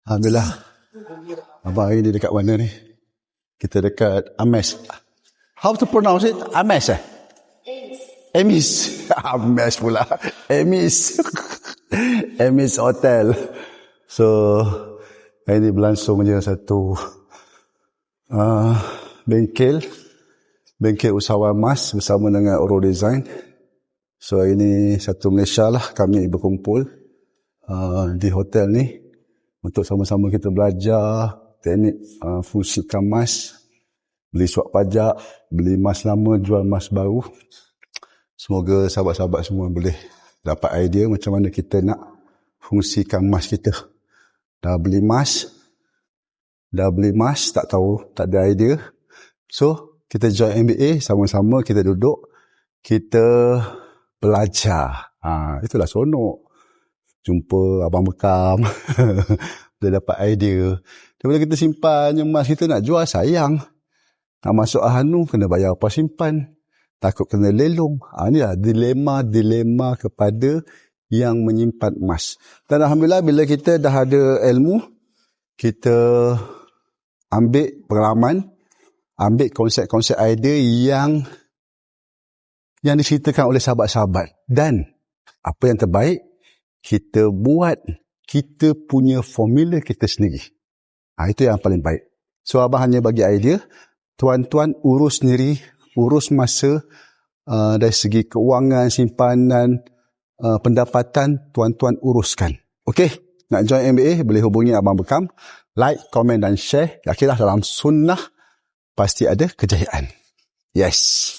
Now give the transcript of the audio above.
Alhamdulillah. Abang hari ni dekat mana ni? Kita dekat Ames. How to pronounce it? Ames Amis. Ames pula. Amis. Amis Hotel. So, hari ni berlangsung je satu bengkel usahawan emas bersama dengan Oro Design. So, hari ni satu Malaysia lah kami berkumpul di hotel ni untuk sama-sama kita belajar teknik fungsi emas, beli suap pajak, beli emas lama, jual emas baru. Semoga sahabat-sahabat semua boleh dapat idea macam mana kita nak fungsikan emas kita. Dah beli emas, tak tahu, tak ada idea. So, kita join MBA, sama-sama kita duduk, kita belajar. Itulah seronok. Jumpa Abang Bekam, dah dapat idea. Daripada kita simpan emas kita nak jual, sayang. Nak masuk Ahanu, kena bayar apa simpan. Takut kena lelong. Inilah dilema kepada yang menyimpan emas. Dan Alhamdulillah bila kita dah ada ilmu, kita ambil pengalaman, ambil konsep-konsep idea yang diceritakan oleh sahabat-sahabat. Dan apa yang terbaik, kita buat kita punya formula kita sendiri. Itu yang paling baik. So abang hanya bagi idea, tuan-tuan urus sendiri, urus masa dari segi keuangan, simpanan, pendapatan, tuan-tuan uruskan. Okey, nak join MBA boleh hubungi Abang Bekam. Like, komen dan share. Yakinlah dalam sunnah pasti ada kejayaan. Yes.